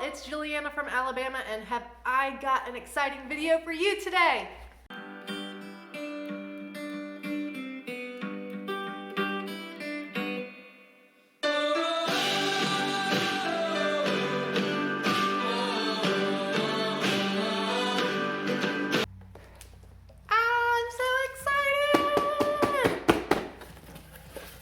it's Juliana from Alabama, and have I got an exciting video for you today. I'm so excited!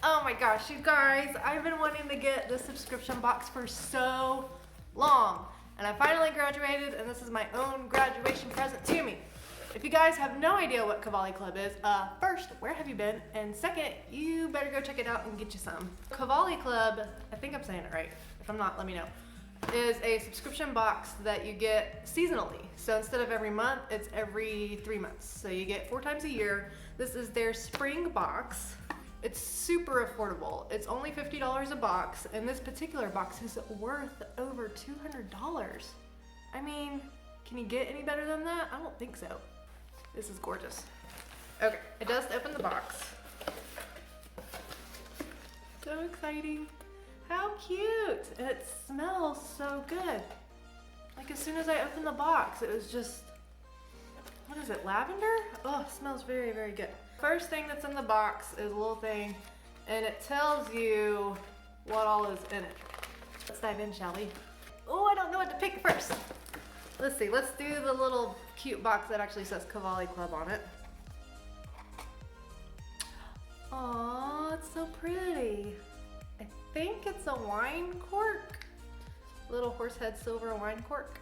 Oh my gosh, you guys, I've been wanting to get this subscription box for so long, and I finally graduated, and this is my own graduation present to me. If you guys have no idea what Cavali Club is, first, where have you been? And second, you better go check it out and get you some. Cavali Club, I think I'm saying it right. If I'm not, let me know. Is a subscription box that you get seasonally. So instead of every month, it's every 3 months. So you get 4 times a year. This is their spring box. It's super affordable. It's only $50 a box, and this particular box is worth over $200. I mean, can you get any better than that? I don't think so. This is gorgeous. Okay, it does open the box. So exciting. How cute. And it smells so good. Like as soon as I opened the box, it was just, what is it, lavender? Oh, it smells very, very good. First thing that's in the box is a little thing, and it tells you what all is in it. Let's dive in, shall we? Oh, I don't know what to pick first. Let's see, let's do the little cute box that actually says Cavali Club on it. Aw, it's so pretty. I think it's a wine cork. Little horsehead silver wine cork.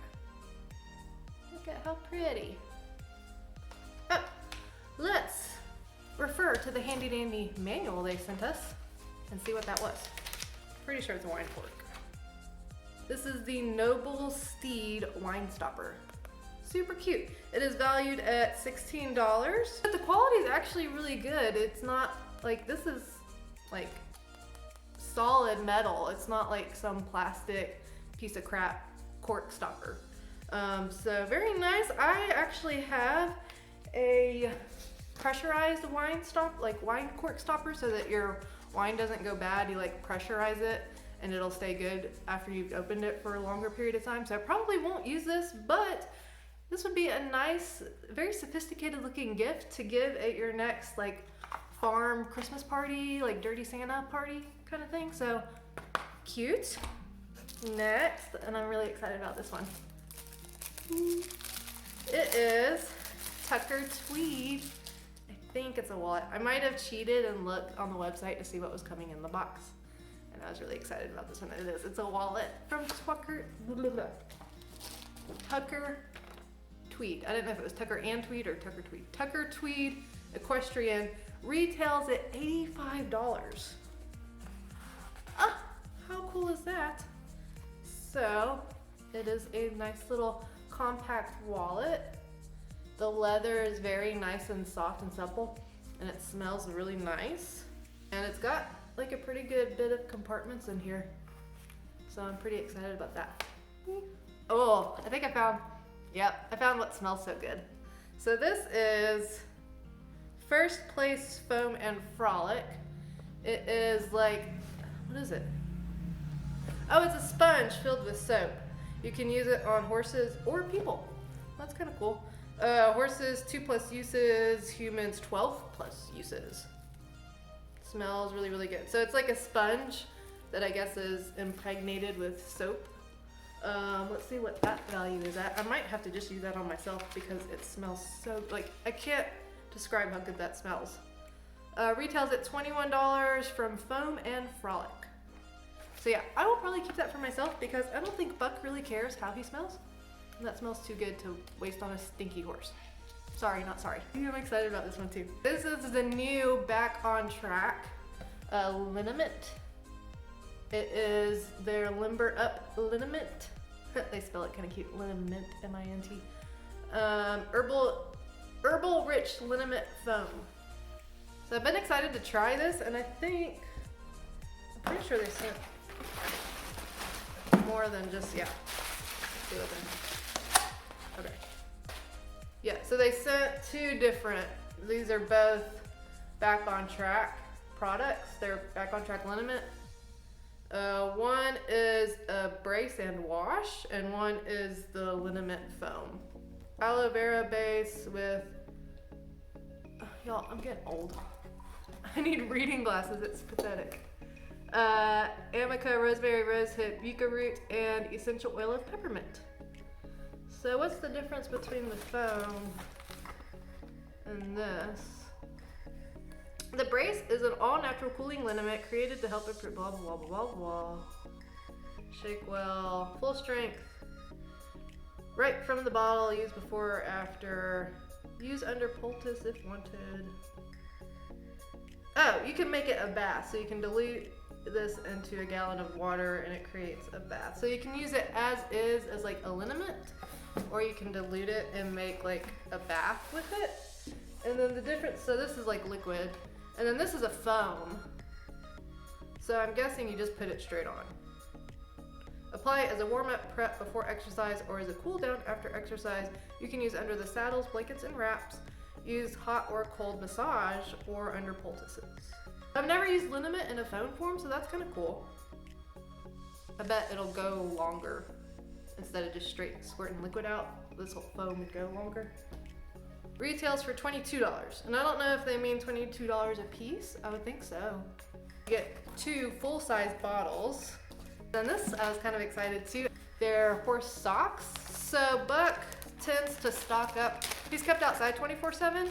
Look at how pretty. Oh, let's refer to the handy dandy manual they sent us and see what that was. Pretty sure it's a wine cork. This is the Noble Steed wine stopper. Super cute. It is valued at $16, but the quality is actually really good. It's not like, this is like solid metal. It's not like some plastic piece of crap cork stopper. So very nice. I actually have a pressurized wine cork stopper, so that your wine doesn't go bad. You like pressurize it and it'll stay good after you've opened it for a longer period of time. So I probably won't use this, but this would be a nice, very sophisticated looking gift to give at your next like farm Christmas party, like Dirty Santa party kind of thing. So cute. Next, and I'm really excited about this one. It is Tucker Tweed. I think it's a wallet. I might have cheated and looked on the website to see what was coming in the box, and I was really excited about this one. It is. It's a wallet from Tucker Tweed. I didn't know if it was Tucker and Tweed or Tucker Tweed. Tucker Tweed Equestrian retails at $85. Ah, how cool is that? So it is a nice little compact wallet. The leather is very nice and soft and supple, and it smells really nice. And it's got like a pretty good bit of compartments in here. So I'm pretty excited about that. Oh, I think I found what smells so good. So this is First Place Foam and Frolic. It is like, what is it? Oh, it's a sponge filled with soap. You can use it on horses or people. That's kind of cool. Horses 2+ uses, humans 12+ uses. Smells really, really good. So it's like a sponge that I guess is impregnated with soap. Let's see what that value is at. I might have to just use that on myself because it smells so, like, I can't describe how good that smells. Retails at $21 from Foam and Frolic. So yeah, I will probably keep that for myself because I don't think Buck really cares how he smells. And that smells too good to waste on a stinky horse. Sorry, not sorry. I'm excited about this one too. This is the new Back on Track liniment. It is their Limber Up liniment. They spell it kind of cute, liniment, M-I-N-T. Herbal Rich Liniment Foam. So I've been excited to try this, and I'm pretty sure they sent more than just, yeah. Okay. Yeah, so they sent 2 different, these are both Back on Track products. They're Back on Track liniment. One is a brace and wash, and one is the liniment foam. Aloe vera base with, y'all, I'm getting old. I need reading glasses, it's pathetic. Amica, rosemary, rosehip, yucca root, and essential oil of peppermint. So what's the difference between the foam and this? The brace is an all-natural cooling liniment created to help improve blah, blah, blah, blah, blah. Shake well, full strength. Right from the bottle, use before or after. Use under poultice if wanted. Oh, you can make it a bath, so you can dilute this into a gallon of water and it creates a bath. So you can use it as is, as like a liniment, or you can dilute it and make like a bath with it. And then the difference, so this is like liquid, and then this is a foam. So I'm guessing you just put it straight on. Apply it as a warm-up prep before exercise or as a cool down after exercise. You can use under the saddles, blankets, and wraps. Use hot or cold massage or under poultices. I've never used liniment in a foam form, so that's kind of cool. I bet it'll go longer. Instead of just straight squirting liquid out, this whole foam would go longer. Retails for $22, and I don't know if they mean $22 a piece. I would think so. You get 2 full-size bottles. And this, I was kind of excited too. They're horse socks. So Buck tends to stock up. He's kept outside 24/7,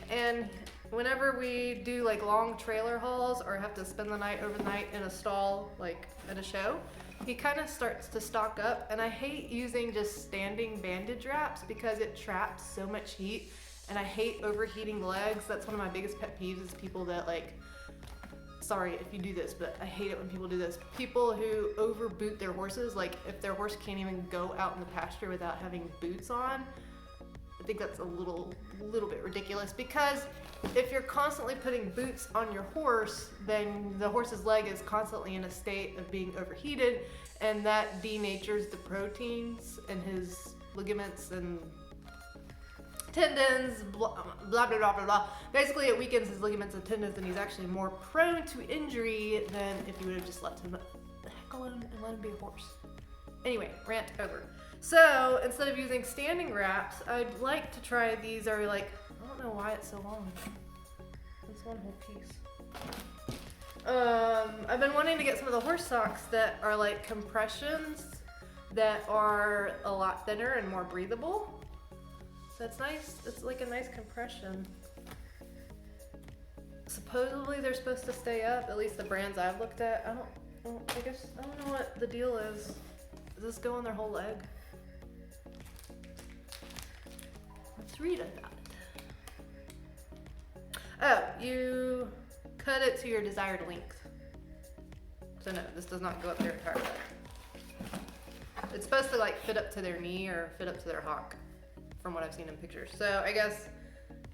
and whenever we do like long trailer hauls or have to spend the night overnight in a stall, like at a show, he kind of starts to stock up. And I hate using just standing bandage wraps because it traps so much heat, and I hate overheating legs. That's one of my biggest pet peeves, is people that like, sorry if you do this, but I hate it when people do this. People who overboot their horses, like if their horse can't even go out in the pasture without having boots on. I think that's a little bit ridiculous, because if you're constantly putting boots on your horse, then the horse's leg is constantly in a state of being overheated, and that denatures the proteins in his ligaments and tendons, blah, blah, blah, blah, blah. Basically, it weakens his ligaments and tendons, and he's actually more prone to injury than if you would have just left him the heck alone and let him be a horse. Anyway, rant over. So, instead of using standing wraps, I'd like to try these are like, I don't know why it's so long. It's one whole piece. I've been wanting to get some of the horse socks that are like compressions that are a lot thinner and more breathable. So it's nice, it's like a nice compression. Supposedly they're supposed to stay up, at least the brands I've looked at. I don't know what the deal is. Does this go on their whole leg? Let's read about it. Oh, you cut it to your desired length. So no, this does not go up their entire leg. It's supposed to like fit up to their knee or fit up to their hock, from what I've seen in pictures. So I guess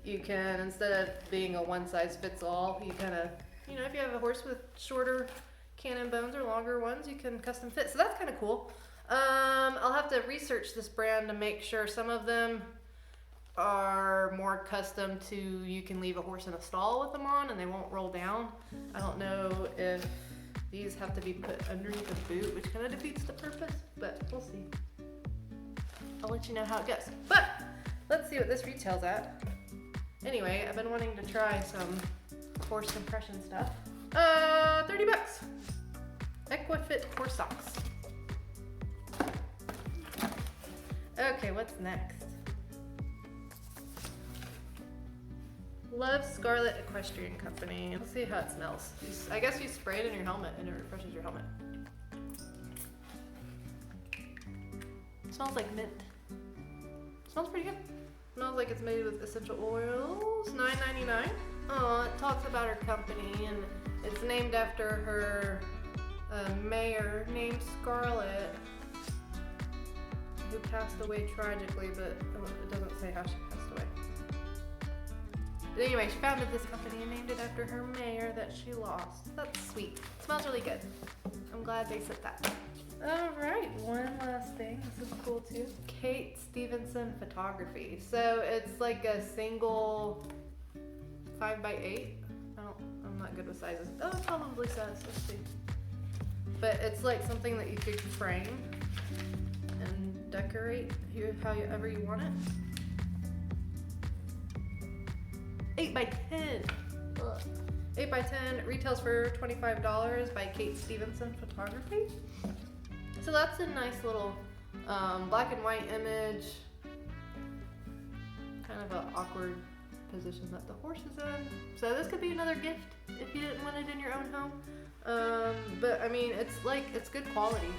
you can, instead of being a one size fits all, you kind of, you know, if you have a horse with shorter cannon bones or longer ones, you can custom fit. So that's kind of cool. I'll have to research this brand to make sure. Some of them are more custom to, you can leave a horse in a stall with them on and they won't roll down. I don't know if these have to be put underneath a boot, which kind of defeats the purpose, but we'll see. I'll let you know how it goes. But let's see what this retails at. Anyway, I've been wanting to try some horse compression stuff. $30. Equifit horse socks. Okay, what's next? Love Scarlet Equestrian Company. Let's see how it smells. I guess you spray it in your helmet and it refreshes your helmet. It smells like mint. Smells pretty good. Smells like it's made with essential oils. $9.99. Oh, it talks about her company, and it's named after her mayor named Scarlet, who passed away tragically, but it doesn't say how she passed away. But anyway, she founded this company and named it after her mayor that she lost. That's sweet. It smells really good. I'm glad they said that. Alright, one last thing. This is cool too. Kate Stevenson Photography. So it's like a single 5x8. I'm not good with sizes. Oh, it probably says. Let's see. but it's like something that you could frame and decorate however you want it. 8 by 10. Ugh. 8 by 10 retails for $25 by Kate Stevenson Photography. So that's a nice little black and white image. Kind of an awkward position that the horse is in. So this could be another gift if you didn't want it in your own home. But I mean, it's good quality.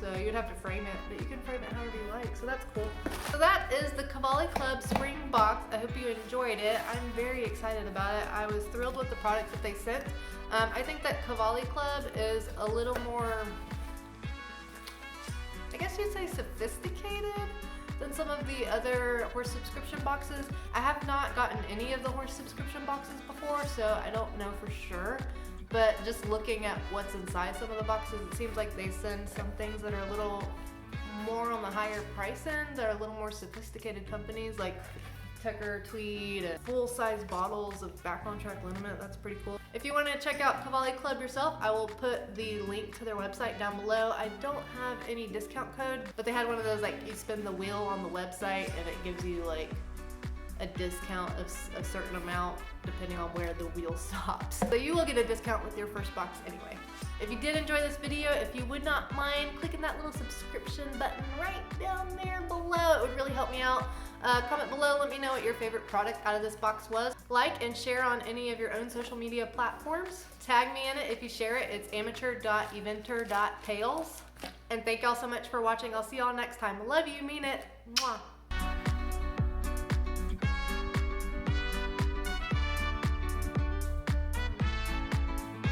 So you'd have to frame it, but you can frame it however you like. So that's cool. So that is the Cavali Club spring box. I hope you enjoyed it. I'm very excited about it. I was thrilled with the products that they sent. I think that Cavali Club is a little more, I guess you'd say, sophisticated than some of the other horse subscription boxes. I have not gotten any of the horse subscription boxes before, so I don't know for sure. But just looking at what's inside some of the boxes, it seems like they send some things that are a little more on the higher price end. They're a little more sophisticated companies like Tucker Tweed and full-size bottles of backbone track liniment. That's pretty cool. If you want to check out Cavali Club yourself, I will put the link to their website down below. I don't have any discount code, but they had one of those, like, you spin the wheel on the website and it gives you like a discount of a certain amount depending on where the wheel stops. So you will get a discount with your first box anyway. If you did enjoy this video, if you would not mind clicking that little subscription button right down there below, it would really help me out. Comment below, let me know what your favorite product out of this box was. Like and share on any of your own social media platforms. Tag me in it if you share it. It's amateur.eventer.tails. And thank y'all so much for watching. I'll see y'all next time. Love you, mean it. Mwah.